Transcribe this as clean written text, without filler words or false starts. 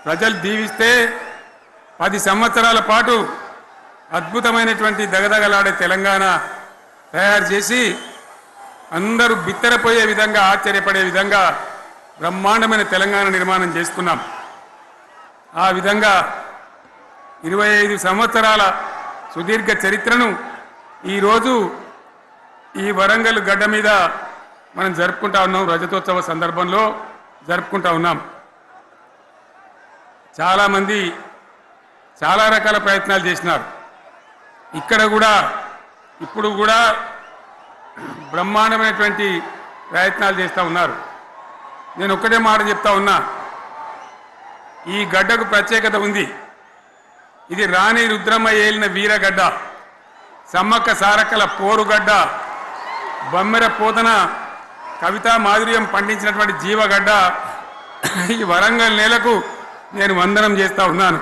ప్రజలు దీవిస్తే 10 సంవత్సరాల పాటు అద్భుతమైనటువంటి దగదగలాడే తెలంగాణ తయారు చేసి అందరూ బిత్తరపోయే విధంగా ఆశ్చర్యపడే విధంగా బ్రహ్మాండమైన తెలంగాణ నిర్మాణం చేసుకున్నాం. ఆ విధంగా 25 సంవత్సరాల సుదీర్ఘ చరిత్రను ఈరోజు ఈ వరంగల్ గడ్డ మీద మనం జరుపుకుంటా ఉన్నాం. రజతోత్సవ సందర్భంలో జరుపుకుంటా ఉన్నాం. చాలామంది చాలా రకాల ప్రయత్నాలు చేసినారు. ఇక్కడ కూడా ఇప్పుడు కూడా బ్రహ్మాండమైనటువంటి ప్రయత్నాలు చేస్తూ ఉన్నారు. నేను ఒక్కటే మాట చెప్తా ఉన్నా, ఈ గడ్డకు ప్రత్యేకత ఉంది. ఇది రాణి రుద్రమ్మ ఏలిన వీరగడ్డ, సమ్మక్క సారక్కల పోరుగడ్డ, బొమ్మెర పోతన కవితా మాధుర్యం పండించినటువంటి జీవగడ్డ. ఈ వరంగల్ నేలకు నేను వందనం చేస్తా ఉన్నాను.